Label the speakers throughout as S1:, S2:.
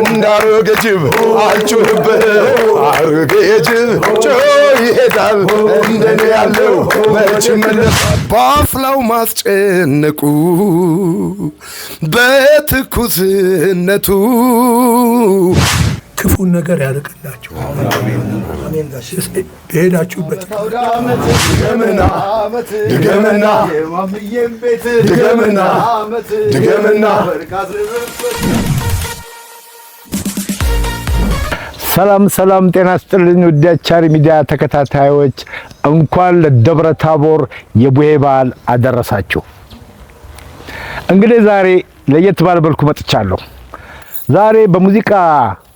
S1: እንዳሮገጅብ አልጩህብህ አሮገጅብ ጮህ ይሄዳል እንደኔ ያለው መች መለስ ባፍላው ማስጨነቁ በትኩስነቱ
S2: ክፉን ነገር ያርቅላችሁ አሜን ጋሽ ሄዳችሁበት
S1: ድገምና ድገምና
S3: የማምዬም ቤት
S1: ድገምና ድገምና
S4: ሰላም ሰላም ጤና ይስጥልኝ ውድ የቻሪ ሚዲያ ተከታታዮች እንኳን ለደብረ ታቦር የቡሄ በዓል አደረሳችሁ። እንግዲህ ዛሬ ለየት ባለ መልኩ መጥቻለሁ። ዛሬ በሙዚቃ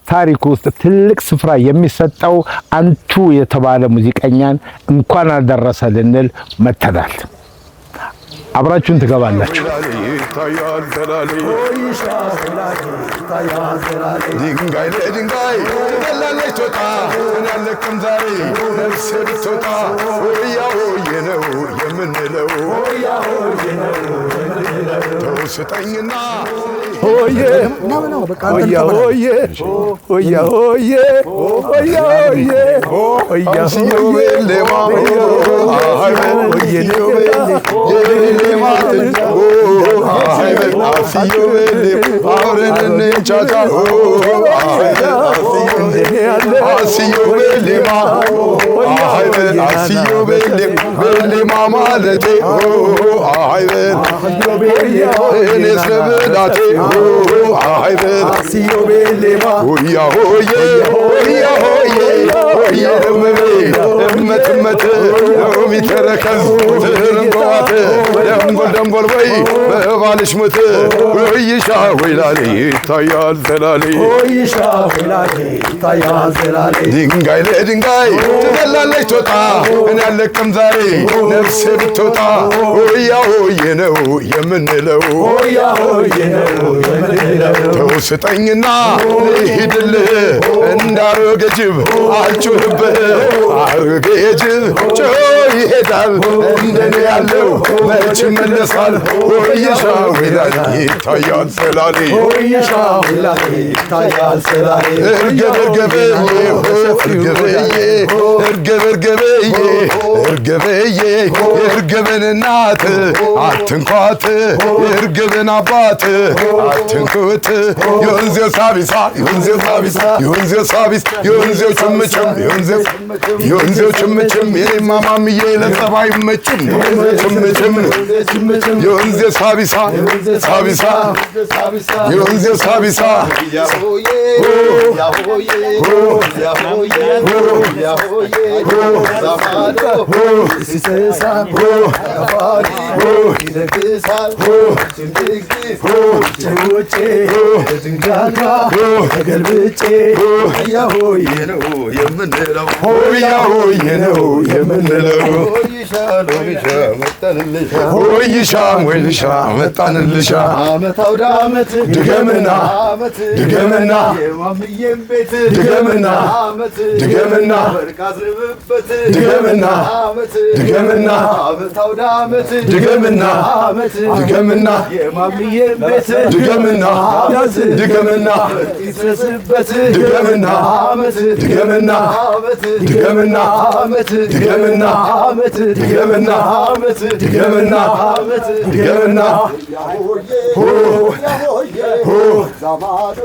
S4: ታሪክ ውስጥ ትልቅ ስፍራ የሚሰጠው አንቱ የተባለ ሙዚቀኛን እንኳን አደረሰ ልንል መተናል። አብራችሁን ትገባላችሁ።
S1: ድንጋይ ለድንጋይ ትገላለች ቶጣ ያለቅም ዛሬ ነፍሴ ብትወጣ ሆያ ሆዬ ነው የምንለው ተው ስጠኝና
S2: ሆዬ ሆያ ሆዬ ሆያ ሆዬ ሆያ ሆዬ ሆያ
S1: ሲዮቤሌ ማሞ ሆዬ ዮቤሌ ማተኛ አይበል አሲዮቤሌ አውረን እንቻቻ አሲዮቤሌ ማሞ አይበል አሲዮቤሌ ቤሌ ማማለቴ አይበል እኔስ ለብላቴ አይበል
S2: ሲዮቤሌ
S1: ሆያ ሆዬ ሆያ ሆዬ ሆዬ እመቤ እመትመት ሎሚ ተረከዝ ትርንጓት ደንቦል ደንቦል ወይ በባልሽ ሞት ወይሻ ወይላሌ ይታያል ዘላሌ
S2: ሆይሻ ወላዴ ይታያል ዘላሌ
S1: ድንጋይ ለድንጋይ ትገላለች ቶጣ እኔ ያለቅም ዛሬ ነፍሴ ብትወጣ ሆያ ሆዬ ነው የምንለው
S2: ሆያ ሆዬ ነው የምንለው
S1: ተው ስጠኝና ልሂድልህ እንዳሮገጅብ አልጩህብህ አሮገጅብ ጮህ ይሄዳል እንደኔ ያለው መች መለሳል ሆይሻ ወላዴ ይታያል ዘላሌ
S2: ሆይሻ ወላዴ ይታያል ዘላሌ
S1: እርግብ እርግብዬ እርግብዬ እርግብ እርግብዬ እርግብዬ የእርግብን እናት አትንኳት የእርግብን አባት አትንኩት የወንዜው ሳቢሳ የወንዜው ሳቢሳ የወንዜው ሳቢስ የወንዜው ችምችም የወንዜው ችምችም የኔማ ማምዬ ለጸባይ መችም ችምችም የወንዜው ሳቢሳ ሳቢሳ የወንዜው ሳቢሳ ሆያ ሆዬ ነው የምንለው ሆይሻም ወይልሻ መጣንልሻ
S3: አመት አውደ አመት
S1: ድገምና ድገምና
S3: የማምዬም ቤት
S1: ድገምና ድገምና
S3: ወርቃዝርብበት
S1: ድገምና ድገምና
S3: አመት አውደ አመት
S1: ድገምና ድገምና
S3: የማምዬም ቤት
S1: ድገምና ድገምና
S3: ይስረስበት
S1: ድገምና ድገምና ድገምና ድገምና ድገምና ድገምና ድገምና ሆ ሆ
S3: ዛማዶ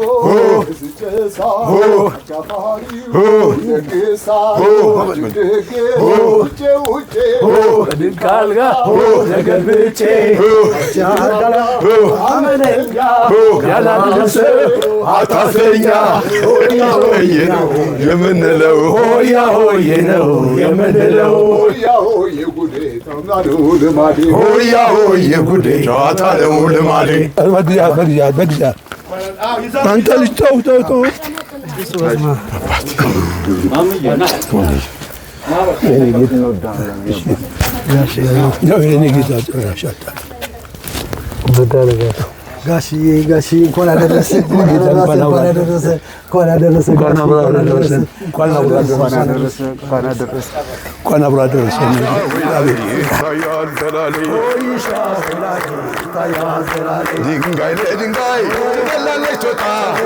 S3: ስጨሳ ጃፋሪ ደግሳ ውጭ ውጭ
S2: በድንቃልጋ ተገልብጬ አመነኛ ያላደሰ
S1: አታሰኛ ሆያ ሆዬ ነው የምንለው
S2: ሆያ ሆዬ ነው የምንለው
S3: ሆያ ሆዬ ጉዴ ተምናዶ ልማዴ
S1: ሆያ ሆዬ ጉዴ ጨዋታ ነው ልማዴ
S2: በግዛ አንተ ልጅ ተው ተው ተው የኔ ጌታ ጭራሽ አጣ ጋሺ እንኳን አደረሰ
S1: ድንጋይ ለድንጋይ ትገላለች ቶታ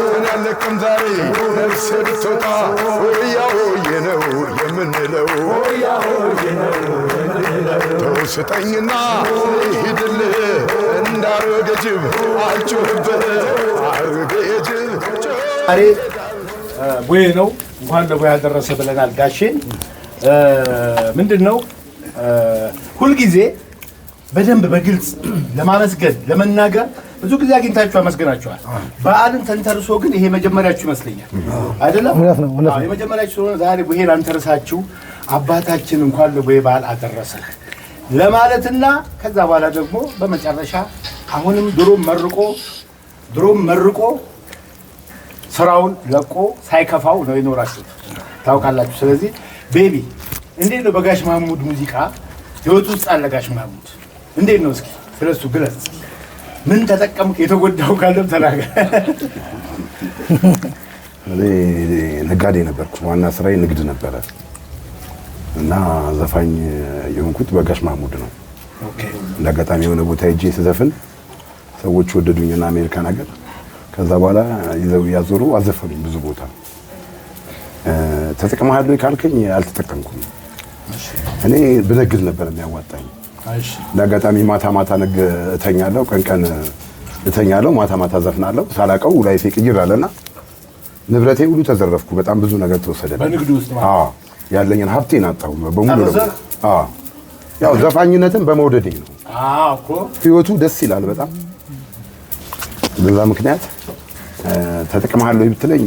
S1: እኔ አልለቅም ዛሬ ነፍሴ ብትወጣ ሆያ ሆዬ ነው የምንለው ተው ስጠኝና ሂድልህ እንዳሮገ ጅብ አልጮህብህ አሮጌ ጅብ
S5: ዛሬ ቡሄ ነው። እንኳን ለቡሄ ያደረሰ ብለናል። ጋሼን ምንድን ነው ሁልጊዜ በደንብ በግልጽ ለማመስገን ለመናገር ብዙ ጊዜ አግኝታችሁ አመስግናችኋል። በዓልን ተንተርሶ ግን ይሄ መጀመሪያችሁ ይመስለኛል አይደለም? የመጀመሪያችሁ ስለሆነ ዛሬ ቡሄን አንተርሳችሁ አባታችን እንኳን ለቡሄ በዓል አደረሰህ ለማለትና ከዛ በኋላ ደግሞ በመጨረሻ አሁንም ድሮም መርቆ ስራውን ለቆ ሳይከፋው ነው የኖራችሁ ታውቃላችሁ። ስለዚህ ቤቢ እንዴት ነው በጋሽ ማሙድ ሙዚቃ ህይወት ውስጥ አለ? ጋሽ ማሙድ እንዴት ነው? እስኪ ስለሱ ግለጽ። ምን ተጠቀምክ? የተጎዳው ካለም ተናገር።
S6: እኔ ነጋዴ ነበርኩ። ዋና ስራዬ ንግድ ነበረ እና ዘፋኝ የሆንኩት በጋሽ ማሙድ ነው።
S5: ኦኬ።
S6: እንዳጋጣሚ የሆነ ቦታ ሄጄ ስዘፍን ሰዎች ወደዱኝና አሜሪካን ሀገር ከዛ በኋላ ይዘው ያዞሩ አዘፈኑኝ ብዙ ቦታ። ተጠቅመሃል ወይ ካልከኝ አልተጠቀምኩም። እኔ ብነግድ ነበር የሚያዋጣኝ።
S5: እሺ።
S6: እንዳጋጣሚ ማታ እተኛለሁ፣ ቀን እተኛለሁ፣ ማታ ዘፍናለሁ። ሳላቀው ላይፌ ቅይር አለና ንብረቴ ሁሉ ተዘረፍኩ። በጣም ብዙ ነገር ተወሰደ።
S5: በንግዱ ውስጥ
S6: አዎ፣ ያለኝን ሀብቴን አጣሁ በሙሉ ነው። አዎ፣ ያው ዘፋኝነትን በመውደዴ ነው።
S5: አዎ እኮ
S6: ህይወቱ ደስ ይላል በጣም። በዛ ምክንያት ተጠቅመሃል ወይ ብትለኝ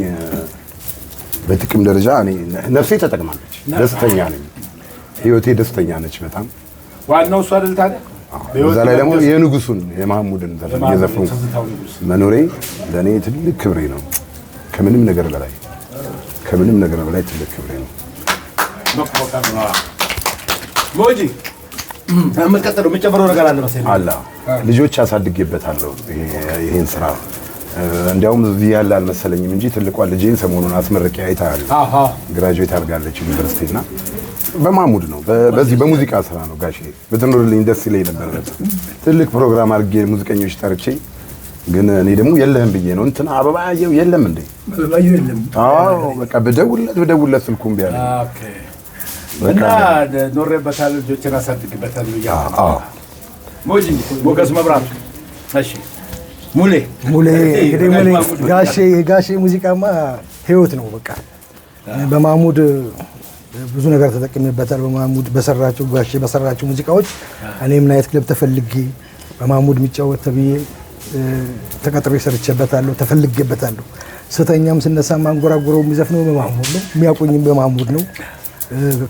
S6: በጥቅም ደረጃ እኔ ነፍሴ ተጠቅማለች። ደስተኛ ነኝ። ህይወቴ ደስተኛ ነች በጣም።
S5: ዋናው እሱ አይደል ታዲያ?
S6: በዛ ላይ ደግሞ የንጉሱን የማሙድን ዘፈን እየዘፈንኩ መኖሬ ለእኔ ትልቅ ክብሬ ነው። ከምንም ነገር በላይ ትልቅ ክብሬ ነው።
S5: ሞጂ የምትቀጥለው የምትጨምረው ነገር አለ መሰለኝ?
S6: አላ ልጆች አሳድጌበታለሁ ይሄን ስራ። እንዲያውም እዚህ ያለ አልመሰለኝም እንጂ ትልቋ ልጄን ሰሞኑን አስመርቄ አይተሃል። ግራጁዌት አድርጋለች ዩኒቨርሲቲ እና በማሙድ ነው። በዚህ በሙዚቃ ስራ ነው። ጋሼ ብትኖርልኝ ደስ ይለኝ ነበር። ትልቅ ፕሮግራም አድርጌ ሙዚቀኞች ጠርቼ፣ ግን እኔ ደግሞ የለህም ብዬ ነው እንትና አበባየው የለም እንዴ? አዎ በቃ በደውልለት ስልኩን ቢያለ
S5: ኦኬ። እና ኖሬበታል፣ ልጆችን አሳድግበታል ይላል።
S6: አዎ
S5: ሞጂ ሞገስ መብራቱ። እሺ ሙሌ
S2: ጋሼ ሙዚቃማ ህይወት ነው በቃ። በማሙድ ብዙ ነገር ተጠቅሜበታል። በማሙድ ጋሼ በሰራቸው ሙዚቃዎች እኔም ናይት ክለብ ተፈልጌ በማሙድ የሚጫወት ተብዬ ተቀጥሬ ሰርቼበታለሁ፣ ተፈልጌበታለሁ። ስተኛም ስነሳ ማንጎራጎረው የሚዘፍነው በማሙድ ነው፣ የሚያቆኝም በማሙድ ነው።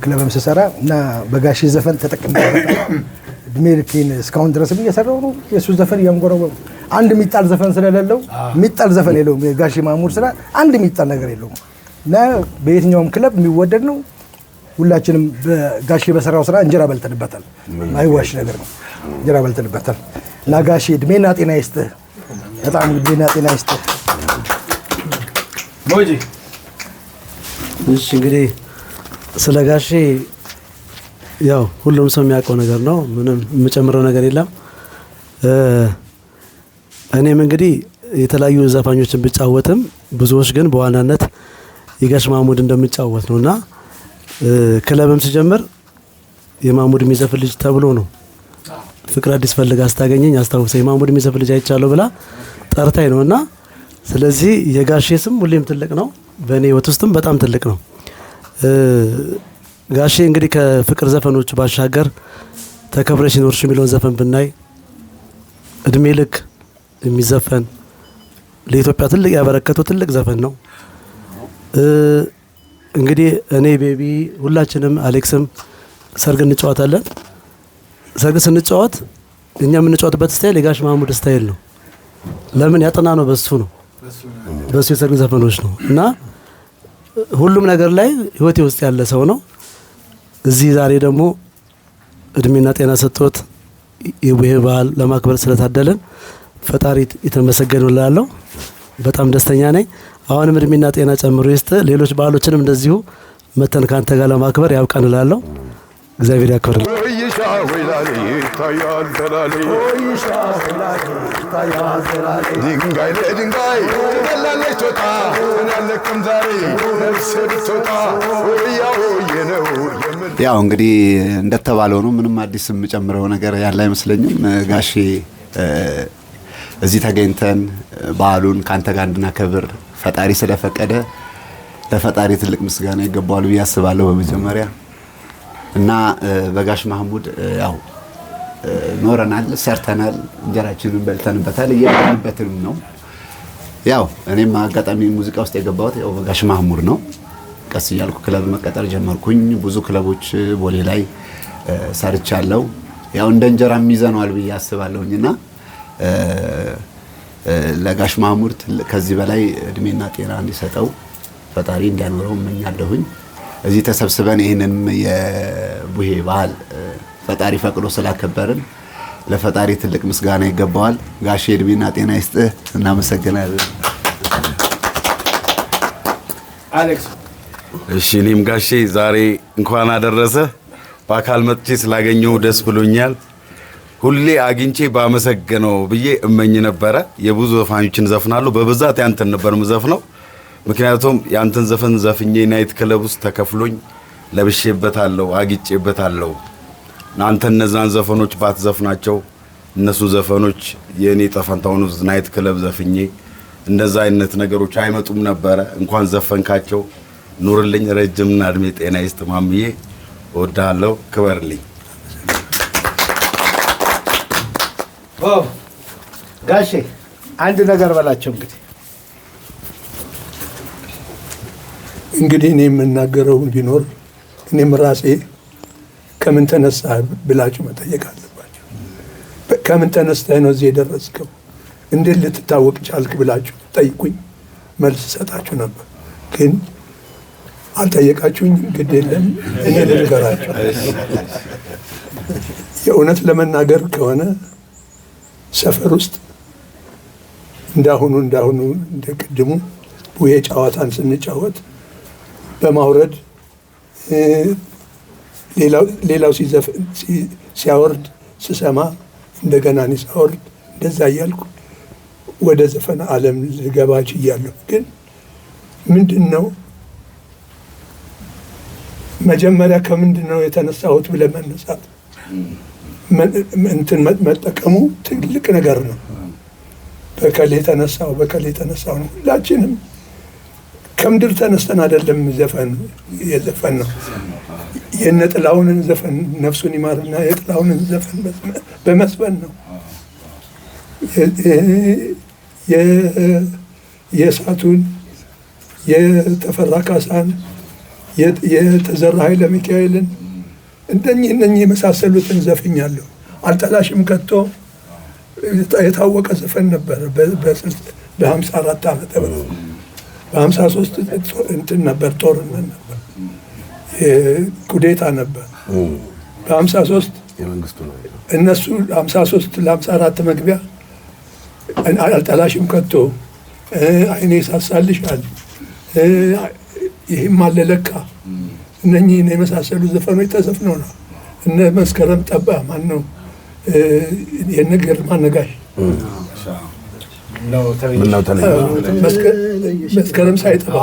S2: ክለብም ስሰራ እና በጋሼ ዘፈን ተጠቅሜበታለሁ። እድሜ ልኬን እስካሁን ድረስም እየሰራው ነው። የሱ ዘፈን ያንጎራው አንድ የሚጣል ዘፈን ስለሌለው የሚጣል ዘፈን የለውም። ጋሼ ማሙድ ስራ አንድ የሚጣል ነገር የለውም እና በየትኛውም ክለብ የሚወደድ ነው። ሁላችንም በጋሼ በሰራው ስራ እንጀራ በልተንበታል። ማይዋሽ ነገር ነው። እንጀራ በልተንበታል እና ጋሼ እድሜና ጤና ይስጥህ፣ በጣም እድሜና ጤና ይስጥህ።
S5: ሞጂ
S7: እሺ፣ እንግዲህ ስለ ጋሼ ያው ሁሉም ሰው የሚያውቀው ነገር ነው። ምንም የምጨምረው ነገር የለም። እኔም እንግዲህ የተለያዩ ዘፋኞችን ብጫወትም ብዙዎች ግን በዋናነት የጋሽ ማሙድ እንደምጫወት ነውና ክለብም ሲጀምር የማሙድ የሚዘፍን ልጅ ተብሎ ነው ፍቅር አዲስ ፈልጋ ስታገኘኝ አስታውሰኝ የማሙድ የሚዘፍን ልጅ አይቻለሁ ብላ ጠርታኝ ነውና፣ ስለዚህ የጋሼ ስም ሁሌም ትልቅ ነው፣ በእኔ ህይወት ውስጥም በጣም ትልቅ ነው። ጋሼ እንግዲህ ከፍቅር ዘፈኖች ባሻገር ተከብረሽ ኖርሽ የሚለውን ዘፈን ብናይ እድሜ ልክ የሚዘፈን ለኢትዮጵያ ትልቅ ያበረከተው ትልቅ ዘፈን ነው። እንግዲህ እኔ ቤቢ ሁላችንም አሌክስም ሰርግ እንጫወታለን። ሰርግ ስንጫወት እኛ የምንጫወትበት ስታይል የጋሽ ማሙድ ስታይል ነው። ለምን ያጠና ነው በሱ የሰርግ ዘፈኖች ነው እና ሁሉም ነገር ላይ ህይወቴ ውስጥ ያለ ሰው ነው። እዚህ ዛሬ ደግሞ እድሜና ጤና ሰጥቶት የቡሄ በዓል ለማክበር ስለታደለን ፈጣሪ የተመሰገነ እላለሁ። በጣም ደስተኛ ነኝ። አሁንም እድሜና ጤና ጨምሮ ይስጥ። ሌሎች በዓሎችንም እንደዚሁ መተን ካንተ ጋር ለማክበር ያብቃን እላለሁ። እግዚአብሔር ያክብርልን።
S1: ወይሻ ወይላሌ ይታያል ዘላሌ ድንጋይ ለድንጋይ ትበላለች ቶጣ እኔ አልለቅም ዛሬ ነፍሴ ብትወጣ ወያ ወየ ነው የምን
S3: ያው እንግዲህ እንደተባለው ነው። ምንም አዲስ የምጨምረው ነገር ያለ አይመስለኝም። ጋሼ እዚህ ተገኝተን በዓሉን ካንተ ጋር እንድናከብር ፈጣሪ ስለፈቀደ ለፈጣሪ ትልቅ ምስጋና ይገባዋል ብዬ አስባለሁ በመጀመሪያ እና በጋሽ ማህሙድ ያው ኖረናል፣ ሰርተናል፣ እንጀራችንን በልተንበታል፣ እየበላንበትም ነው። ያው እኔም አጋጣሚ ሙዚቃ ውስጥ የገባሁት ያው በጋሽ ማህሙድ ነው። ቀስ እያልኩ ክለብ መቀጠር ጀመርኩኝ። ብዙ ክለቦች ቦሌ ላይ ሰርቻለሁ። ያው እንደ እንጀራም ይዘነዋል ብዬ አስባለሁኝና ለጋሽ ማህሙድ ከዚህ በላይ እድሜና ጤና እንዲሰጠው ፈጣሪ እንዲያኖረው እመኛለሁኝ። እዚህ ተሰብስበን ይህንን የቡሄ በዓል ፈጣሪ ፈቅዶ ስላከበርን ለፈጣሪ ትልቅ ምስጋና ይገባዋል። ጋሼ እድሜና ጤና ይስጥህ። እናመሰግናለን።
S5: አሌክስ
S8: እሺ፣ እኔም ጋሼ ዛሬ እንኳን አደረሰ። በአካል መጥቼ ስላገኘው ደስ ብሎኛል። ሁሌ አግኝቼ ባመሰገነው ብዬ እመኝ ነበረ። የብዙ ዘፋኞችን ዘፍናለሁ፣ በብዛት ያንተን ነበር ምዘፍነው። ምክንያቱም ያንተን ዘፈን ዘፍኜ ናይት ክለብ ውስጥ ተከፍሎኝ ለብሼበታለሁ፣ አግጬበታለሁ። አንተ እነዛን ዘፈኖች ባትዘፍናቸው እነሱ ዘፈኖች የኔ ጠፈንታውን ናይት ክለብ ዘፍኜ እንደዛ አይነት ነገሮች አይመጡም ነበረ። እንኳን ዘፈንካቸው። ኑርልኝ፣ ረጅምና እድሜ ጤና ይስጥ ማምዬ። እወድሃለሁ፣ ክበርልኝ።
S5: ጋሼ አንድ ነገር በላቸው።
S9: እንግዲህ እኔ የምናገረው ቢኖር እኔም ራሴ ከምን ተነሳ ብላችሁ መጠየቅ አለባችሁ። ከምን ተነስተህ ነው እዚህ የደረስከው? እንዴት ልትታወቅ ቻልክ ብላችሁ ጠይቁኝ፣ መልስ ሰጣችሁ ነበር። ግን አልጠየቃችሁኝ። ግድ የለም እኔ ልንገራችሁ። የእውነት ለመናገር ከሆነ ሰፈር ውስጥ እንዳሁኑ እንደ ቅድሙ ቡሄ ጨዋታን ስንጫወት በማውረድ ሌላው ሲያወርድ ስሰማ እንደገና እኔ ሳወርድ እንደዛ እያልኩ ወደ ዘፈን ዓለም ልገባ ችያለሁ። ግን ምንድን ነው መጀመሪያ ከምንድን ነው የተነሳሁት ብለህ መነሳት እንትን መጠቀሙ ትልቅ ነገር ነው። በከሌ ተነሳው ነው። ሁላችንም ከምድር ተነስተን አይደለም የዘፈን ነው። የነ ጥላሁንን ዘፈን ነፍሱን ይማርና የጥላሁንን ዘፈን በመስፈን ነው። የእሳቱን የተፈራ ካሳን የተዘራ ኃይለ ሚካኤልን እነኚህ የመሳሰሉትን ዘፍኛለሁ። አልጠላሽም ከቶ የታወቀ ዘፈን ነበረ። በ54 ዓመተ ምህረት በ53 እንትን ነበር፣ ጦርነት ነበር፣ ኩዴታ ነበር። በ53 እነሱ 53 ለ54 መግቢያ አልጠላሽም ከቶ፣ አይኔ ሳሳልሻል፣ ይህም አለለካ እነኚህን የመሳሰሉ ዘፈኖች ተዘፍነው ነው። እነ መስከረም ጠባ ማን ነው የነገር ማነጋሽ መስከረም ሳይጠባ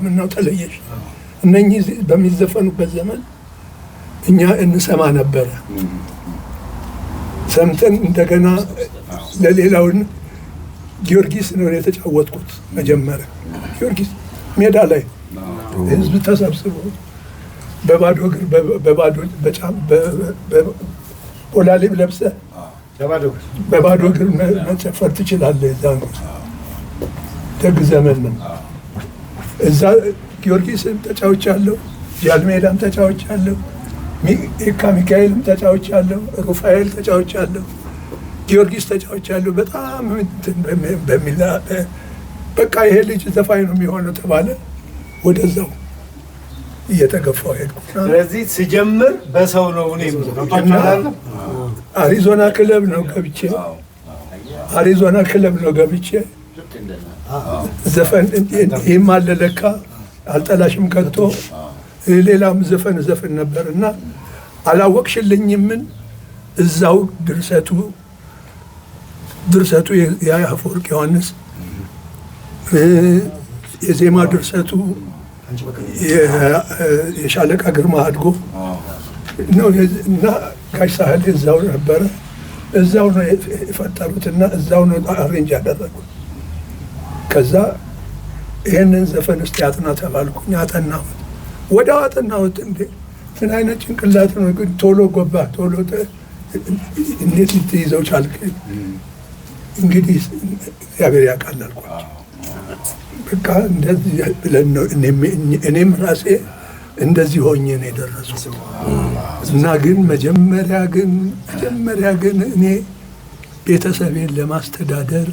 S9: ምነው ተለየሽ። እነኚህ በሚዘፈኑበት ዘመን እኛ እንሰማ ነበረ። ሰምተን እንደገና ለሌላውን ጊዮርጊስ ነው የተጫወትኩት። መጀመሪያ ጊዮርጊስ ሜዳ ላይ ህዝብ ተሰብስቦ በባዶ እግር ቦላሌ ለብሰህ በባዶ እግር መጨፈር ትችላለህ። እዛ ደግ ዘመን ነው። እዛ ጊዮርጊስም ተጫውቻለሁ፣ ጃልሜዳም ተጫውቻለሁ፣ የካ ሚካኤልም ተጫውቻለሁ፣ ሩፋኤል ተጫውቻለሁ፣ ጊዮርጊስ ተጫውቻለሁ። በጣም በሚላ በቃ ይሄ ልጅ ዘፋኝ ነው የሚሆነው ተባለ። ወደዛው እየተገፋው ሄድኩ።
S5: ስለዚህ ስጀምር በሰው ነው። እኔም
S9: አሪዞና ክለብ ነው ገብቼ አሪዞና ክለብ ነው ገብቼ ዘፈን ይህም አለ ለካ አልጠላሽም ከቶ ሌላም ዘፈን ነበር እና አላወቅሽልኝምን እዛው ድርሰቱ የአፈወርቅ ዮሐንስ የዜማ ድርሰቱ የሻለቃ ግርማ አድጎ ነው እና ጋሽ ሳህሌ እዛው ነበረ። እዛው ነው የፈጠሩትና እዛው ነው አሬንጅ ያደረጉት። ከዛ ይህንን ዘፈን እስቲ አጥና ተባልኩኝ። አጠናሁት። ወዲያው አጠናሁት። እንዴ ምን አይነት ጭንቅላት ነው ግን ቶሎ ገባ ቶሎ እንዴት ልትይዘው ቻልክ? እንግዲህ እግዚአብሔር ያውቃል አልኳቸው። በቃ እንደዚህ ብለን ነው እኔም ራሴ እንደዚህ ሆኜ ነው የደረሱት። እና ግን መጀመሪያ ግን እኔ ቤተሰቤን ለማስተዳደር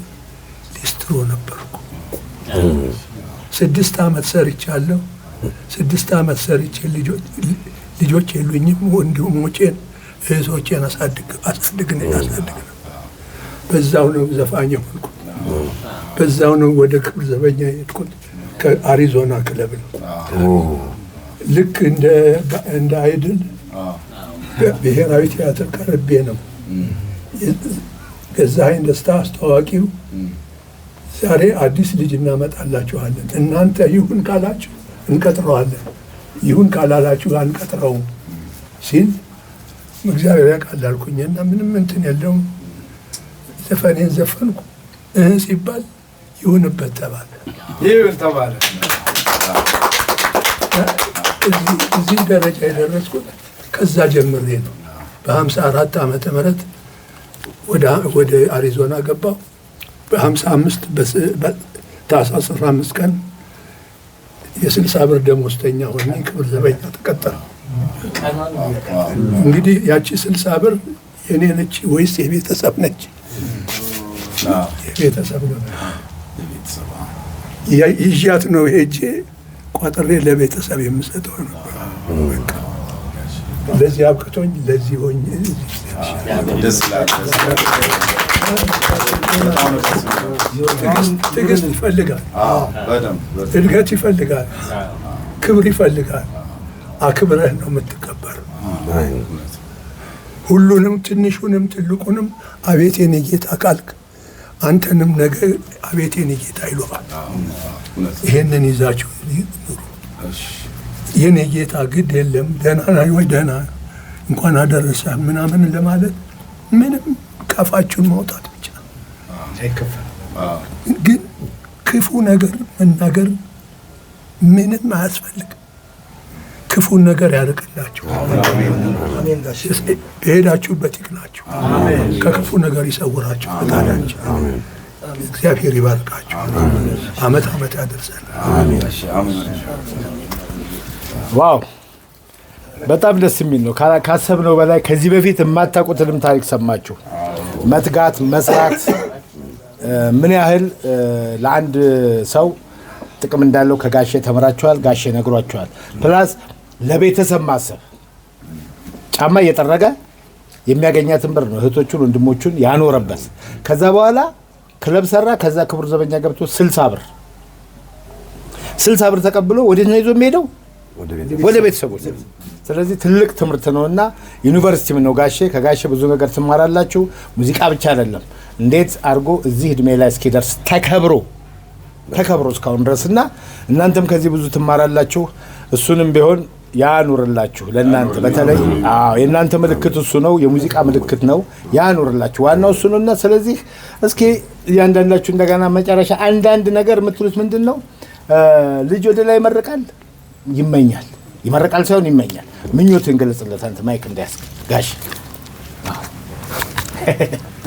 S9: ሊስትሮ ነበርኩ። 6 ዓመት ሰርቻለሁ። 6 ዓመት ሰርቼ ልጆች የሉኝም። ወንድሞቼን እህቶቼን አሳድግ ነበር። በዛው ነው ዘፋኝ ሆንኩት። በዛው ነው ወደ ክብር ዘበኛ የሄድኩት። ከአሪዞና ክለብ ነው። ልክ እንደ አይድል ብሔራዊ ቲያትር ቀርቤ ነው። ገዛኸኝ ደስታ አስተዋዋቂው ዛሬ አዲስ ልጅ እናመጣላችኋለን፣ እናንተ ይሁን ካላችሁ እንቀጥረዋለን፣ ይሁን ካላላችሁ አንቀጥረውም ሲል እግዚአብሔር ያውቃል አልኩኝና ምንም እንትን የለውም። ዘፈኔን ዘፈንኩ። ሲባል ይሁንበት ተባለ።
S5: ይሁን ተባለ።
S9: እዚህ ደረጃ የደረስኩት ከዛ ጀምሬ ነው። በ54 ዓመተ ምህረት ወደ አሪዞና ገባሁ። በ55 ታኅሳስ 15 ቀን የ60 ብር ደሞዝተኛ ሆኜ ክብር ዘበኛ ተቀጠርኩ። እንግዲህ ያቺ 60 ብር የኔ ነች ወይስ የቤተሰብ ነች? የቤተሰብ ነው። ይዣት ነው ሄጄ ቋጥሬ ለቤተሰብ የምሰጠው ነው። በቃ ለዚህ አብቅቶኝ ለዚህ ሆኜ ትዕግስት ይፈልጋል፣ እድገት ይፈልጋል፣ ክብር ይፈልጋል። አክብረህ ነው የምትከበር። ሁሉንም ትንሹንም ትልቁንም አቤት የኔ ጌታ ካልክ አንተንም ነገ አቤት የኔ ጌታ ይሉሃል። ይሄንን ይዛችሁ ኑሩ። የኔ ጌታ ግድ የለም ደህና ነህ ወይ ደህና እንኳን አደረሰ ምናምን ለማለት ምንም ካፋችሁን ማውጣት ብቻ። ግን ክፉ ነገር መናገር ምንም አያስፈልግም። ክፉን ነገር ያርቅላችሁ፣ በሄዳችሁበት ይቅናችሁ፣ ከክፉ ነገር ይሰውራችሁ። ፈጣሪያችን እግዚአብሔር ይባርካችሁ፣ አመት አመት ያደርሰን።
S5: ዋው በጣም ደስ የሚል ነው። ካሰብነው በላይ ከዚህ በፊት የማታውቁትንም ታሪክ ሰማችሁ። መትጋት መስራት ምን ያህል ለአንድ ሰው ጥቅም እንዳለው ከጋሼ ተምራችኋል። ጋሼ ነግሯችኋል። ፕላስ ለቤተሰብ ማሰብ ጫማ እየጠረገ የሚያገኛትን ብር ነው እህቶቹን ወንድሞቹን ያኖረበት። ከዛ በኋላ ክለብ ሰራ። ከዛ ክቡር ዘበኛ ገብቶ 60 ብር ተቀብሎ ወዴት ነው ይዞ የሚሄደው? ወደ ቤተሰቦች። ስለዚህ ትልቅ ትምህርት ነውና ዩኒቨርሲቲም ነው ጋሼ። ከጋሼ ብዙ ነገር ትማራላችሁ። ሙዚቃ ብቻ አይደለም፣ እንዴት አድርጎ እዚህ እድሜ ላይ እስኪደርስ ተከብሮ እስካሁን ድረስና እናንተም ከዚህ ብዙ ትማራላችሁ። እሱንም ቢሆን ያኑርላችሁ ለእናንተ። በተለይ የእናንተ ምልክት እሱ ነው፣ የሙዚቃ ምልክት ነው። ያኑርላችሁ፣ ዋናው እሱ ነውና ስለዚህ እስኪ እያንዳንዳችሁ እንደገና መጨረሻ አንዳንድ ነገር የምትሉት ምንድን ነው? ልጅ ወደ ላይ ይመርቃል ይመኛል፣ ይመርቃል ሳይሆን ይመኛል። ምኞትን ገለጽለት አንተ ማይክ እንዳያስክ ጋሽ።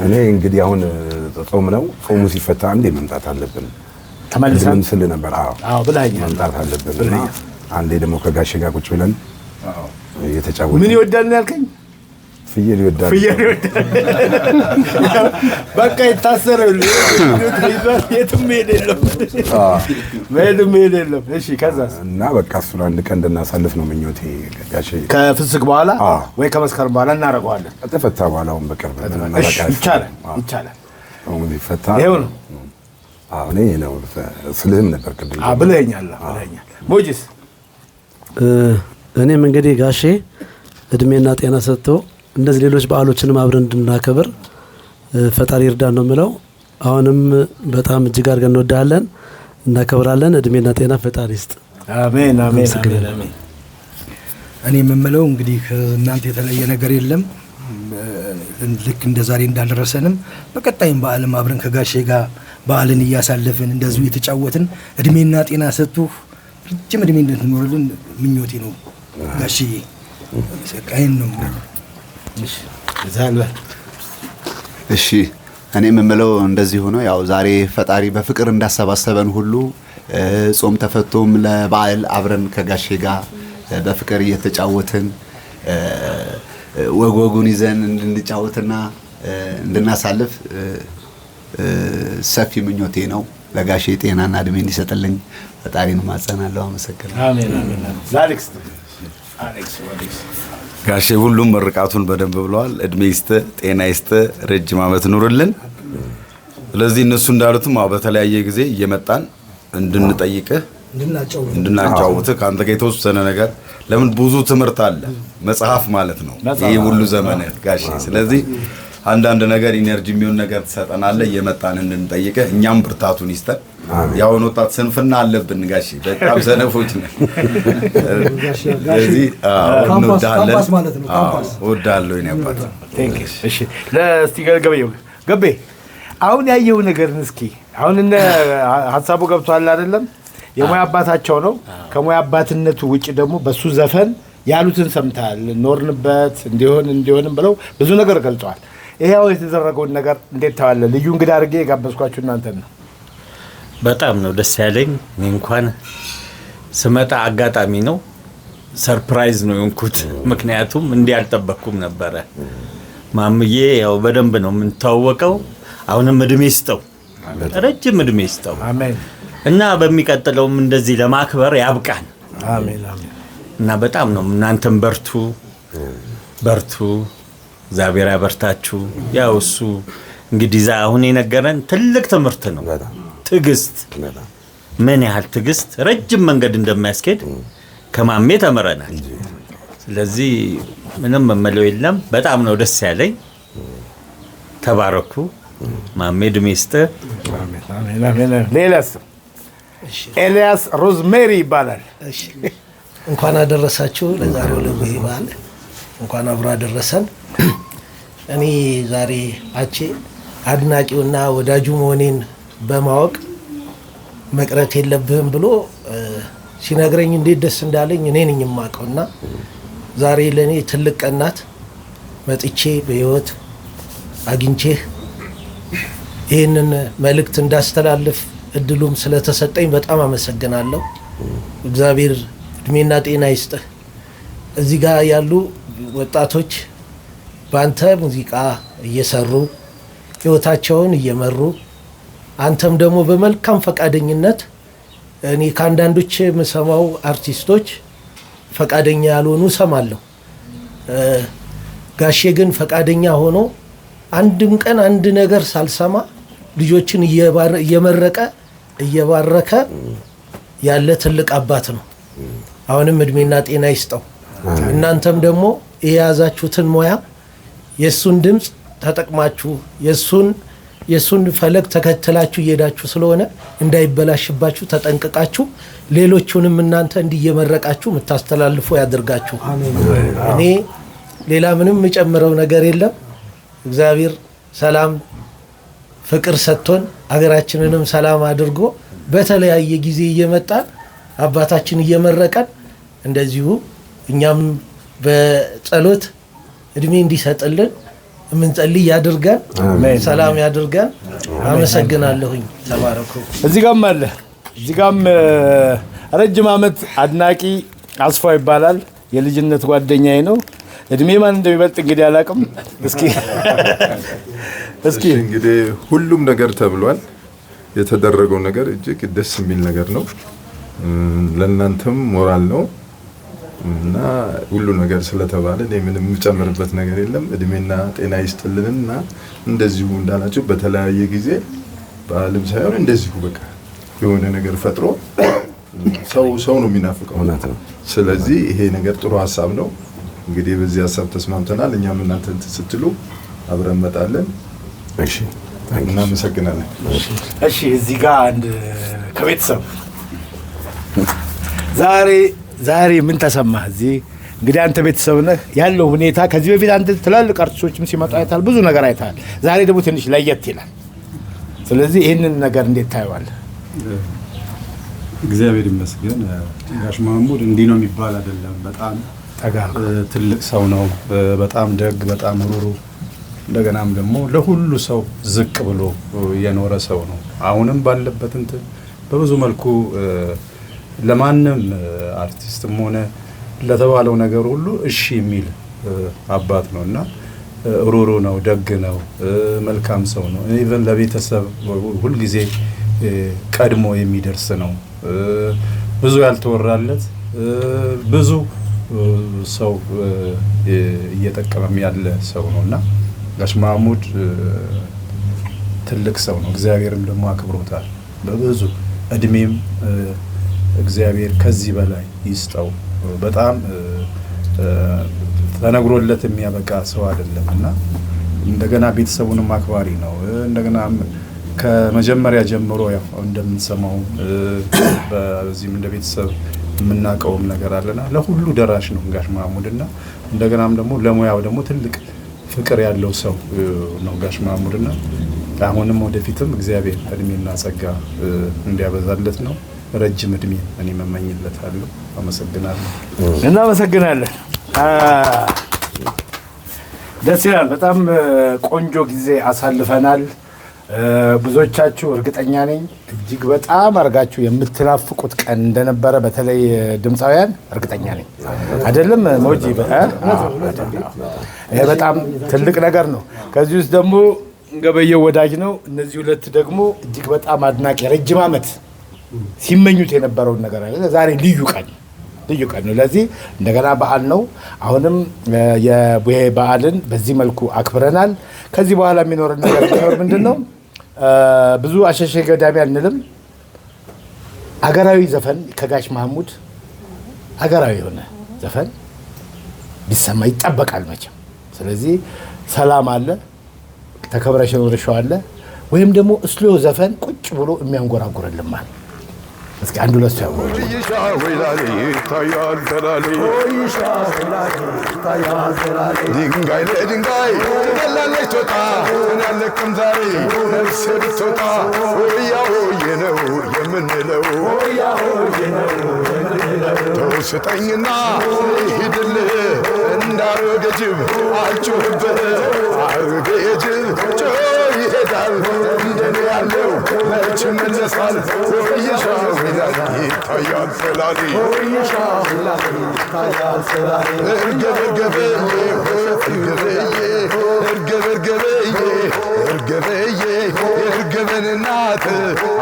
S6: እኔ እንግዲህ አሁን ጾም ነው። ጾሙ ሲፈታ አንዴ መምጣት አለብን።
S5: ተመልሰን
S6: ስል ነበር። አዎ
S5: ብላኛል።
S6: መምጣት አለብን። አንዴ ደግሞ ከጋሼ ጋር ቁጭ ብለን እየተጫወትን
S5: ምን ይወዳል ነው ያልከኝ?
S6: ፍየል ይወዳል።
S5: በቃ የታሰረ የትም መሄድ የለም። እሺ ከዛስ?
S6: እና በቃ እሱን አንድ ቀን እንድናሳልፍ ነው ምኞቴ። ጋሼ
S5: ከፍስክ በኋላ ወይ ከመስከረም በኋላ እናደርገዋለን።
S6: ከተፈታ በኋላ አሁን በቅርብ
S5: ይቻላል።
S6: አሁን ይፈታ
S5: ይሄው ነው።
S6: አዎ እኔ ነው ስልህም ነበር ቅድም
S5: ብለኸኛል። ሞጂስ
S7: እኔም እንግዲህ ጋሼ እድሜና ጤና ሰጥቶ እንደዚህ ሌሎች በዓሎችንም አብረን እንድናከብር ፈጣሪ ይርዳን ነው የምለው። አሁንም በጣም እጅግ አድርገን እንወዳለን፣ እናከብራለን። እድሜና ጤና ፈጣሪ ይስጥ።
S5: አሜን አሜን አሜን።
S2: እኔ የምምለው እንግዲህ እናንተ የተለየ ነገር የለም። ልክ እንደ ዛሬ እንዳልደረሰንም በቀጣይም በዓልም አብረን ከጋሼ ጋር በዓልን እያሳለፍን እንደዚሁ የተጫወትን እድሜና ጤና ሰጥቶ ረጅም እድሜ እንድትኖርልን ምኞቴ ነው ጋሼዬ። ሰቃይን ነው።
S3: እሺ እኔ የምምለው እንደዚህ ሆኖ ያው ዛሬ ፈጣሪ በፍቅር እንዳሰባሰበን ሁሉ ጾም ተፈቶም ለበዓል አብረን ከጋሼ ጋር በፍቅር እየተጫወትን ወጉን ይዘን እንድንጫወትና እንድናሳልፍ ሰፊ ምኞቴ ነው። ለጋሼ ጤናና እድሜ እንዲሰጥልኝ ፈጣሪን ማጸናለሁ። አመሰግናለሁ።
S5: አሜን አሜን። አሌክስ
S8: ጋሼ ሁሉም ምርቃቱን በደንብ ብለዋል። እድሜ ይስጥ፣ ጤና ይስጥ፣ ረጅም ዓመት ኑርልን። ስለዚህ እነሱ እንዳሉትም በተለያየ ጊዜ እየመጣን እንድንጠይቅህ እንድናጫውትህ ከአንተ ጋር የተወሰነ ነገር ለምን ብዙ ትምህርት አለ መጽሐፍ ማለት ነው ይህ ሁሉ ዘመን ጋሼ። ስለዚህ አንዳንድ ነገር ኢነርጂ የሚሆን ነገር ትሰጠናለህ እየመጣን እንድንጠይቅህ፣ እኛም ብርታቱን ይስጠን። ያውን ወጣት ስንፍና አለብን ጋሼ፣ በጣም ሰነፎች ነን። ስለዚህ እንወዳለን። እወዳለሁ የእኔ አባት።
S5: እሺ ለእስቲ ገቤ አሁን ያየው ነገር እስኪ አሁን እነ ሀሳቡ ገብቷል አይደለም? የሙያ አባታቸው ነው። ከሙያ አባትነቱ ውጭ ደግሞ በሱ ዘፈን ያሉትን ሰምታል። ኖርንበት እንዲሆንም ብለው ብዙ ነገር ገልጸዋል። ይሄው የተደረገውን ነገር እንዴት ታዋለ? ልዩ እንግዳ አድርጌ የጋበዝኳችሁ እናንተን ነው።
S10: በጣም ነው ደስ ያለኝ። እኔ እንኳን ስመጣ አጋጣሚ ነው፣ ሰርፕራይዝ ነው የሆንኩት። ምክንያቱም እንዲህ አልጠበቅኩም ነበረ። ማምዬ ያው በደንብ ነው የምንተዋወቀው። አሁንም እድሜ ይስጠው፣ ረጅም እድሜ ይስጠው።
S5: አሜን።
S10: እና በሚቀጥለውም እንደዚህ ለማክበር ያብቃን።
S5: አሜን አሜን።
S10: እና በጣም ነው እናንተም በርቱ፣ እግዚአብሔር ያበርታችሁ። ያው እሱ እንግዲህ አሁን የነገረን ትልቅ ትምህርት ነው። ትዕግስት፣ ምን ያህል ትዕግስት ረጅም መንገድ እንደሚያስኬድ ከማሜ ተምረናል። ስለዚህ ምንም መመለው የለም። በጣም ነው ደስ ያለኝ። ተባረኩ። ማሜ እድሜ ይስጥህ።
S5: አሜን አሜን። ሌላስ? ኤልያስ ሮዝሜሪ ይባላል።
S11: እንኳን አደረሳችሁ ለዛሬው ለቡሄ በዓል። እንኳን አብሮ አደረሰን። እኔ ዛሬ አቼ አድናቂውና ወዳጁ መሆኔን በማወቅ መቅረት የለብህም ብሎ ሲነግረኝ እንዴት ደስ እንዳለኝ እኔ ነኝ የማውቀውና ዛሬ ለኔ ትልቅ ቀን ናት። መጥቼ በህይወት አግኝቼህ ይህንን መልእክት እንዳስተላልፍ እድሉም ስለተሰጠኝ በጣም አመሰግናለሁ። እግዚአብሔር እድሜና ጤና ይስጥህ። እዚህ ጋር ያሉ ወጣቶች በአንተ ሙዚቃ እየሰሩ ህይወታቸውን እየመሩ አንተም ደግሞ በመልካም ፈቃደኝነት እኔ ከአንዳንዶች የምሰማው አርቲስቶች ፈቃደኛ ያልሆኑ ሰማለሁ። ጋሼ ግን ፈቃደኛ ሆኖ አንድም ቀን አንድ ነገር ሳልሰማ ልጆችን እየመረቀ እየባረከ ያለ ትልቅ አባት ነው። አሁንም እድሜና ጤና ይስጠው። እናንተም ደግሞ የያዛችሁትን ሙያ የሱን ድምጽ ተጠቅማችሁ የሱን ፈለግ ተከትላችሁ እየሄዳችሁ ስለሆነ እንዳይበላሽባችሁ ተጠንቅቃችሁ ሌሎቹንም እናንተ እንዲየመረቃችሁ የምታስተላልፉ ያድርጋችሁ። እኔ ሌላ ምንም የጨምረው ነገር የለም። እግዚአብሔር ሰላም ፍቅር ሰጥቶን አገራችንንም ሰላም አድርጎ በተለያየ ጊዜ እየመጣን አባታችን እየመረቀን እንደዚሁ እኛም በጸሎት እድሜ እንዲሰጥልን የምንጸልይ ያድርገን፣ ሰላም ያድርገን። አመሰግናለሁኝ። ተባረኩ።
S5: እዚህ ጋም ረጅም ዓመት አድናቂ አስፋው ይባላል። የልጅነት ጓደኛዬ ነው። እድሜ ማን እንደሚበልጥ እንግዲህ አላውቅም። እስኪ
S1: እንግዲህ ሁሉም ነገር ተብሏል። የተደረገው ነገር እጅግ ደስ የሚል ነገር ነው። ለእናንተም ሞራል ነው። እና ሁሉ ነገር ስለተባለ እኔ ምንም የምጨምርበት ነገር የለም። እድሜና ጤና ይስጥልንና እንደዚሁ እንዳላችሁ በተለያየ ጊዜ በዓለም ሳይሆን እንደዚሁ በቃ የሆነ ነገር ፈጥሮ ሰው ነው የሚናፍቀው። ስለዚህ ይሄ ነገር ጥሩ ሀሳብ ነው። እንግዲህ በዚህ ሀሳብ ተስማምተናል። እኛም እናንተ ስትሉ አብረን እንመጣለን። እሺ እናመሰግናለን።
S5: እሺ እዚህ ጋር አንድ ከቤተሰብ ዛሬ ምን ተሰማህ? እዚህ እንግዲህ አንተ ቤተሰብ ነህ ያለው ሁኔታ ከዚህ በፊት አንተ ትላልቅ አርቲስቶችም ሲመጡ አይተሃል፣ ብዙ ነገር አይተሃል። ዛሬ ደግሞ ትንሽ ለየት ይላል። ስለዚህ ይህንን ነገር እንዴት ታየዋለህ?
S12: እግዚአብሔር ይመስገን። ጋሽ ማህሙድ እንዲህ ነው የሚባል አይደለም። በጣም ትልቅ ሰው ነው። በጣም ደግ፣ በጣም ሩሩ፣ እንደገናም ደግሞ ለሁሉ ሰው ዝቅ ብሎ የኖረ ሰው ነው። አሁንም ባለበት እንትን በብዙ መልኩ ለማንም አርቲስትም ሆነ ለተባለው ነገር ሁሉ እሺ የሚል አባት ነውና ሩሩ ነው፣ ደግ ነው፣ መልካም ሰው ነው። ኢቨን ለቤተሰብ ሁሉ ጊዜ ቀድሞ የሚደርስ ነው። ብዙ ያልተወራለት ብዙ ሰው እየጠቀመም ያለ ሰው ነውና ጋሽ ማህሙድ ትልቅ ሰው ነው። እግዚአብሔርም ደግሞ አክብሮታል በብዙ እድሜም እግዚአብሔር ከዚህ በላይ ይስጠው። በጣም ተነግሮለት የሚያበቃ ሰው አይደለም እና እንደገና ቤተሰቡንም አክባሪ ነው። እንደገና ከመጀመሪያ ጀምሮ ያው እንደምንሰማው በዚህም እንደ ቤተሰብ የምናውቀውም ነገር አለና ለሁሉ ደራሽ ነው ጋሽ ማህሙድና እንደገናም ደግሞ ለሙያው ደግሞ ትልቅ ፍቅር ያለው ሰው ነው ጋሽ ማህሙድና አሁንም ወደፊትም እግዚአብሔር እድሜና ጸጋ እንዲያበዛለት ነው። ረጅም እድሜ እኔ መመኝለታለሁ። አመሰግናለሁ።
S5: እናመሰግናለን። ደስ ይላል። በጣም ቆንጆ ጊዜ አሳልፈናል። ብዙዎቻችሁ እርግጠኛ ነኝ እጅግ በጣም አርጋችሁ የምትናፍቁት ቀን እንደነበረ በተለይ ድምፃውያን እርግጠኛ ነኝ አይደለም ሞጂ ይሄ በጣም ትልቅ ነገር ነው። ከዚህ ውስጥ ደግሞ ገበየው ወዳጅ ነው። እነዚህ ሁለት ደግሞ እጅግ በጣም አድናቂ ረጅም ዓመት ሲመኙት የነበረውን ነገር አለ። ዛሬ ልዩ ቀን ነው። ለዚህ እንደገና በዓል ነው። አሁንም የቡሄ በዓልን በዚህ መልኩ አክብረናል። ከዚህ በኋላ የሚኖረን ነገር ቢኖር ምንድነው? ብዙ አሸሼ ገዳሚ አንልም። አገራዊ ዘፈን ከጋሽ ማህሙድ አገራዊ የሆነ ዘፈን ቢሰማ ይጠበቃል መቼም። ስለዚህ ሰላም አለ፣ ተከብረሽ ኖረሽው አለ፣ ወይም ደግሞ እስሎ ዘፈን ቁጭ ብሎ የሚያንጎራጉርልን ማለት እስኪ አንዱ ለሱ ያወሩ
S1: ድንጋይ ለድንጋይ ትገላለች ቶጣ እኔ አለቅም ዛሬ ነፍሴ ብትወጣ ሆያ ሆዬ ነው የምንለው። ተው ስጠኝና ሂድልህ እንዳሮገ ጅብ አልጮህብህ። አሮጌ ጅብ ጮህ ይሄዳል እንደኔ ያለው መች መለሳል። ሆይሻ ይላል ይታያል ሰላሌ እርግበን እናት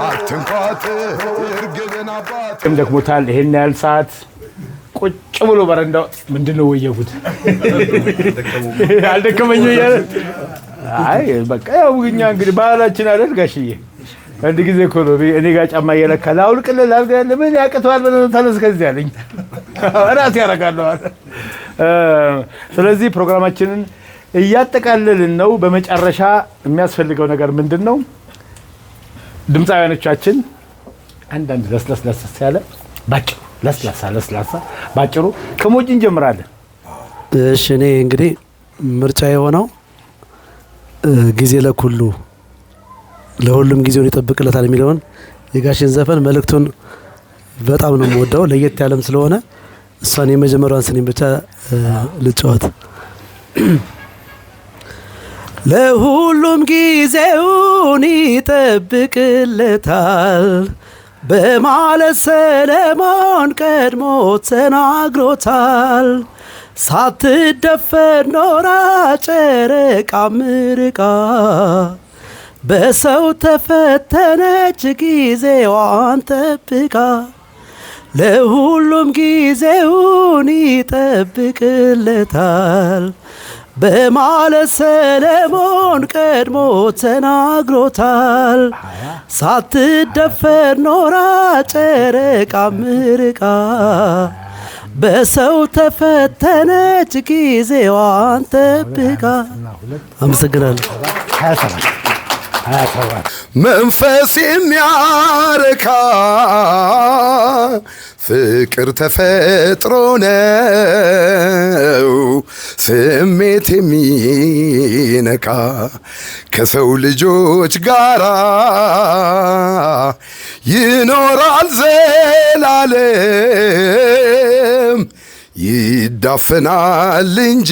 S1: አትንኳት እርግበን አባት
S5: ደክሞታል። ይሄን ያህል ሰዓት ቁጭ ብሎ በረንዳው ምንድነው ወየጉት አልደከመኝ እያለ አይ በቃ ያው እኛ እንግዲህ ባህላችን አይደል ጋሽዬ። አንድ ጊዜ እኮ ነው እኔ ጋር ጫማ እየለካ ላውልቅልህ አልጋ ያለ ምን ያቅተዋል ብለህ ተነስ ከዚህ አለኝ። እራሴ ያደርጋለሁ አለ። ስለዚህ ፕሮግራማችንን እያጠቃለልን ነው። በመጨረሻ የሚያስፈልገው ነገር ምንድን ነው? ድምፃውያኖቻችን አንዳንድ ለስለስ ያለ ባጭሩ ለስላሳ ባጭሩ ከሞጂ እንጀምራለን።
S7: እሺ እኔ እንግዲህ ምርጫ የሆነው ጊዜ ለኩሉ ለሁሉም ጊዜውን ይጠብቅለታል የሚለውን የጋሽን ዘፈን መልእክቱን በጣም ነው የምወደው። ለየት ያለም ስለሆነ እሷን የመጀመሪያዋን ስኔን ብቻ ልጫወት። ለሁሉም ጊዜውን ይጠብቅለታል በማለት ሰለሞን ቀድሞ ተናግሮታል። ሳትደፈር ኖራ ጨረቃ ምርቃ በሰው ተፈተነች ጊዜዋን ጠብቃ። ለሁሉም ጊዜውን ይጠብቅለታል በማለት ሰለሞን ቀድሞ ተናግሮታል። ሳትደፈር ኖራ ጨረቃ ምርቃ በሰው ተፈተነች ጊዜዋን ጠብቃ። አመሰግናለሁ።
S6: መንፈስ የሚያረካ ፍቅር ተፈጥሮ ነው ስሜት የሚነካ ከሰው ልጆች ጋራ ይኖራል ዘላለም ይዳፈናል እንጂ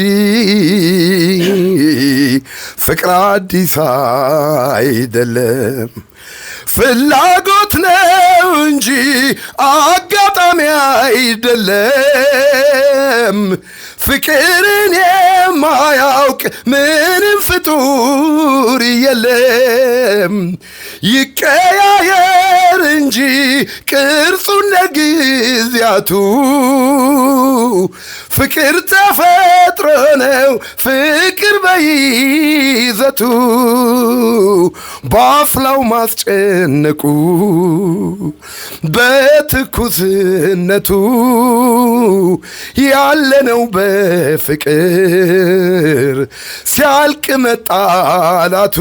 S6: ፍቅር አዲስ አይደለም ፍላጎት ነው እንጂ አጋጣሚ አይደለም ፍቅርን የማያውቅ ምንም ፍጡር የለም ይቀያየር እንጂ ቅርጹን ለጊዜያቱ ፍቅር ተፈጥሮ ነው ፍቅር በይዘቱ በአፍላው ማስጨነቁ በትኩስነቱ ያለነው በፍቅር ሲያልቅ መጣላቱ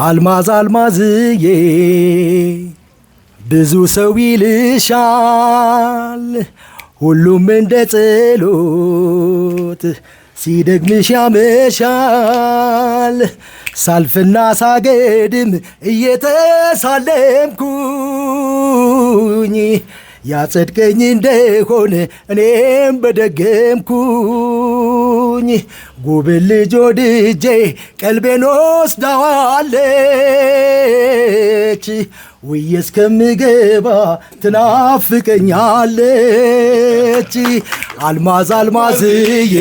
S2: አልማዝ አልማዝዬ ብዙ ሰው ይልሻል ሁሉም እንደ ጸሎት ሲደግምሽ ያመሻል ሳልፍና ሳገድም እየተሳለምኩኝ ያጸድቀኝ እንደሆነ እኔም በደገምኩኝ ጉብል ልጅ ወድጄ ቀልቤን ወስዳዋለች ውዬ እስከምገባ ትናፍቀኛለች አልማዝ አልማዝዬ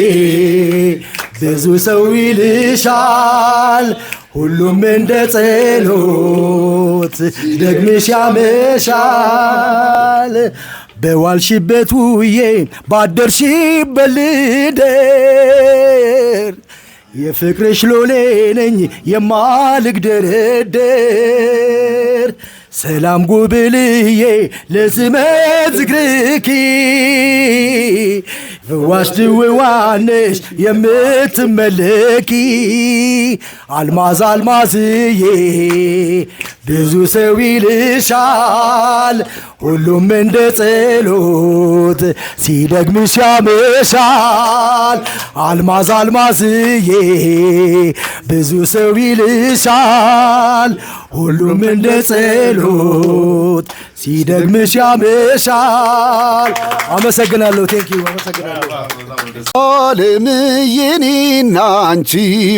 S2: ብዙ ሰው ይልሻል ሁሉም እንደ ጸሎት ደግምሽ ያመሻል በዋልሽበት ውዬ ባደርሽበት ልደር የፍቅርሽ ሎሌ ነኝ የማልግደረደር ሰላም ጉብልዬ ለስመት ዝክርኪ ፍዋሽ ድውዋነሽ የምትመለኪ አልማዝ አልማዝዬ ብዙ ሰው ይልሻል ሁሉም እንደ ጸሎት ሲደግምሽ ያመሻል አልማዝ አልማዝዬ ብዙ ሰው ይልሻል ሁሉም እንደ ጸሎት ሲደግምሽ ያመሻል አመሰግናለሁ ቴንኪዩ አመሰግናለሁ
S3: ዓለምዬና አንቺ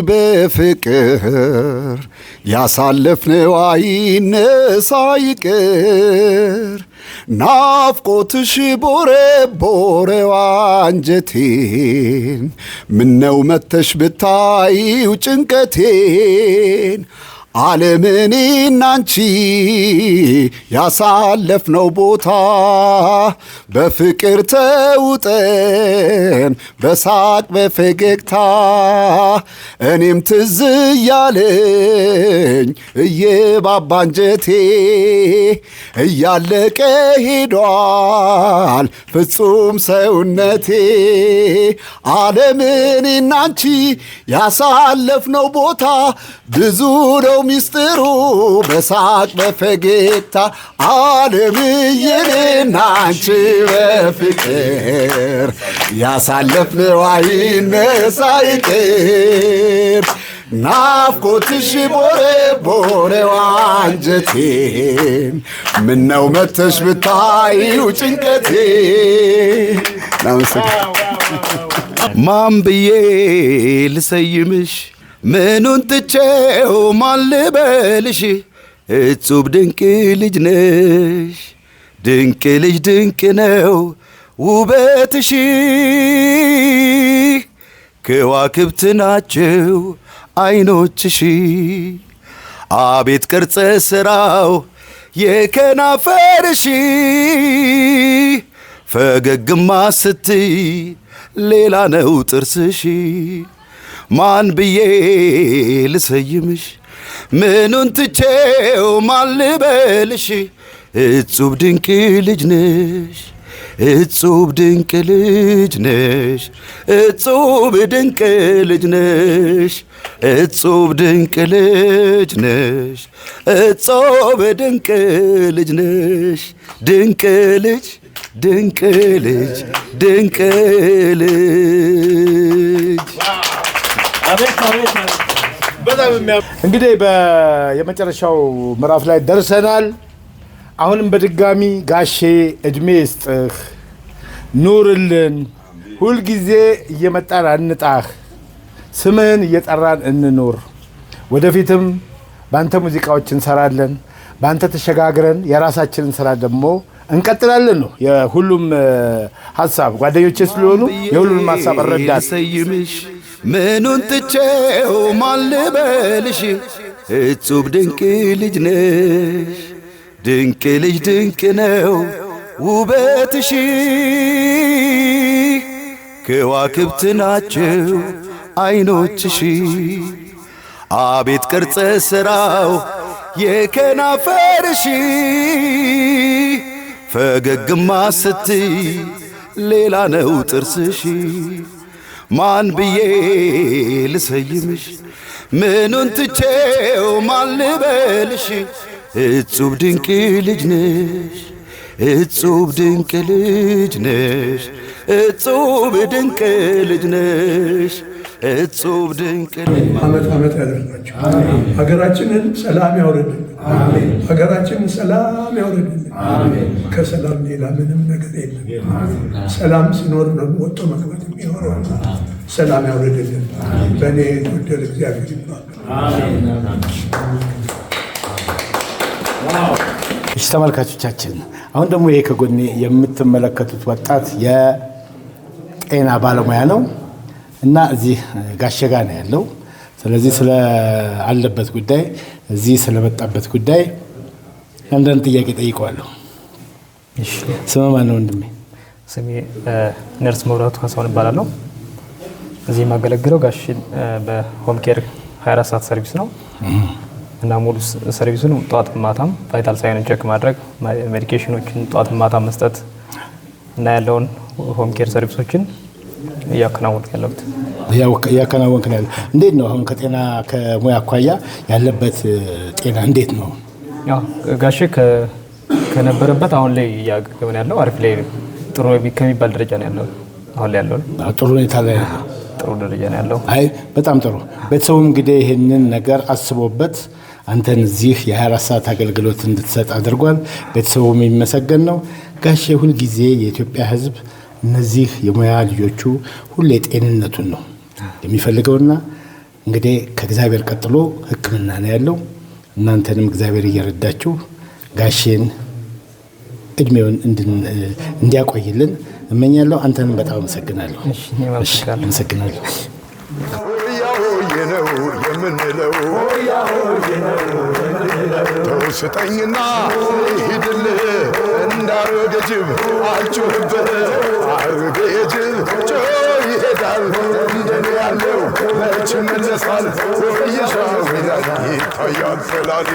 S3: በፍቅር ያሳለፍነው አይነሳ ይቅር ናፍቆትሽ ቦረቦረው አንጀቴን ምነው መተሽ ብታዪው ጭንቀቴን ዓለምኔና አንቺ ያሳለፍነው ቦታ በፍቅር ተውጠን በሳቅ በፈገግታ እኔም ትዝ ያለኝ እየባባ አንጀቴ እያለቀ ሄዷል ፍጹም ሰውነቴ ዓለምኔና አንቺ ያሳለፍነው ቦታ ብዙ ነው ሚስጥሩ በሳቅ በፈገግታ ዓለምዬና አንቺ በፍቅር ያሳለፍነው አይነሳ ይቅር ናፍቆትሽ ቦረቦረው አንጀቴን ምነው መተሽ ብታዪው ጭንቀቴን
S8: ማን ብዬ ልሰይምሽ ምኑን ትቼው ማን ልበልሽ እጹብ ድንቅ ልጅ ነሽ ድንቅ ልጅ ድንቅ ነው ውበትሽ ከዋክብት ናቸው አይኖችሽ አቤት ቅርጸ ሥራው የከናፈርሽ ፈገግማ ስትይ ሌላ ነው ጥርስሽ ማን ብዬ ልሰይምሽ ምኑን ትቼው ማን ልበልሽ እጹብ ድንቅ ልጅ ነሽ እጹብ ድንቅ ልጅ ነሽ እጹብ ድንቅ ልጅ ነሽ እጹብ ድንቅ ልጅ ነሽ እጹብ ድንቅ ልጅ ነሽ ድንቅ ልጅ ድንቅ ልጅ ድንቅ ልጅ
S5: እንግዲህ የመጨረሻው ምዕራፍ ላይ ደርሰናል። አሁንም በድጋሚ ጋሼ እድሜ ይስጥህ፣ ኑርልን፣ ሁልጊዜ እየመጣን አንጣህ፣ ስምህን እየጠራን እንኑር። ወደፊትም በአንተ ሙዚቃዎች እንሰራለን፣ በአንተ ተሸጋግረን የራሳችንን ስራ ደግሞ እንቀጥላለን ነው የሁሉም ሀሳብ። ጓደኞቼ ስለሆኑ የሁሉንም ሀሳብ እረዳለሁ።
S8: ምኑን ትቼው ማን ልበልሽ እጹብ ድንቅ ልጅ ነሽ ድንቅ ልጅ ድንቅ ነው ውበትሽ ከዋክብት ናቸው አይኖችሽ አቤት ቅርጸ ሥራው የከናፈርሽ ፈገግማ ስትይ ሌላ ነው ጥርስሽ ማን ብዬ ልሰይምሽ ምኑን ትቼው ማን ልበልሽ እጹብ ድንቅ ልጅ ነሽ እጹብ ድንቅ ልጅ ነሽ እጹብ ድንቅ ልጅ ነሽ እጹብ ድንቅ
S9: ዓመት ዓመት ያደርጋችሁ። ሀገራችንን ሰላም ያውርድልን። ሀገራችንን ሰላም ያውርድልን። ከሰላም ሌላ ምንም ነገር የለም። ሰላም ሲኖር ነው ወጥቶ መግባት የሚኖረው። ሰላም ያውርድልን። በእኔ የተወደደ እግዚአብሔር ይባል።
S5: እሺ ተመልካቾቻችን፣ አሁን ደግሞ ይሄ ከጎኔ የምትመለከቱት ወጣት የጤና ባለሙያ ነው እና እዚህ ጋሼ ጋ ነው ያለው። ስለዚህ ስለ አለበት ጉዳይ እዚህ ስለመጣበት ጉዳይ አንዳንድ ጥያቄ ጠይቀዋለሁ። እሺ ስም ማን ነው ወንድሜ?
S13: ስሜ ነርስ መብራቱ ካሳሁን እባላለሁ። እዚህ የማገለግለው ጋሼን በሆም ኬር 24 ሰዓት ሰርቪስ ነው እና ሙሉ ሰርቪሱን ጧት ማታም ቫይታል ሳይንን ቼክ ማድረግ፣ ሜዲኬሽኖችን ጧት ማታ መስጠት እና ያለውን ሆም ኬር ሰርቪሶችን እያከናወንክ ያለሁት።
S5: እያከናወንክ ነው። እንዴት ነው አሁን ከጤና ከሙያ አኳያ ያለበት ጤና እንዴት ነው?
S13: ያው ጋሼ ከነበረበት አሁን ላይ እያገገመ ያለው አሪፍ ላይ ጥሩ ከሚባል ደረጃ ነው ያለው። አሁን ላይ ያለው
S5: ጥሩ ሁኔታ ላይ ያለው
S13: ጥሩ ደረጃ ነው ያለው።
S5: አይ በጣም ጥሩ። ቤተሰቡም እንግዲህ ይህንን ነገር አስቦበት አንተን እዚህ የ24 ሰዓት አገልግሎት እንድትሰጥ አድርጓል። ቤተሰቡም የሚመሰገን ነው። ጋሼ ሁልጊዜ የኢትዮጵያ ሕዝብ እነዚህ የሙያ ልጆቹ ሁሌ ጤንነቱን ነው የሚፈልገውና እንግዲህ ከእግዚአብሔር ቀጥሎ ሕክምና ነው ያለው። እናንተንም እግዚአብሔር እየረዳችሁ ጋሼን እድሜውን እንዲያቆይልን እመኛለሁ። አንተንም በጣም አመሰግናለሁ። አመሰግናለሁ።
S1: ነው የምንለው ተውስጠኝና ሂድልህ እንዳሮገ ጅብ አልጮህበት አሮጌ ጅብ ጮ ይሄዳል እንደኔ ያለው መች መለሳል ወይሻው ይታያል ፈላጊ።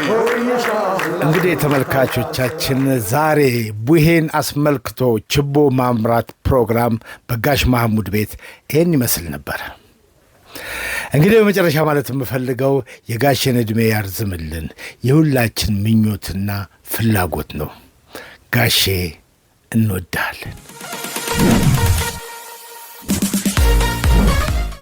S5: እንግዲህ ተመልካቾቻችን ዛሬ ቡሄን አስመልክቶ ችቦ ማምራት ፕሮግራም በጋሽ ማህሙድ ቤት ይህን ይመስል ነበር። እንግዲህ በመጨረሻ ማለት የምፈልገው የጋሼን ዕድሜ ያርዝምልን የሁላችን ምኞትና ፍላጎት ነው። ጋሼ እንወዳለን።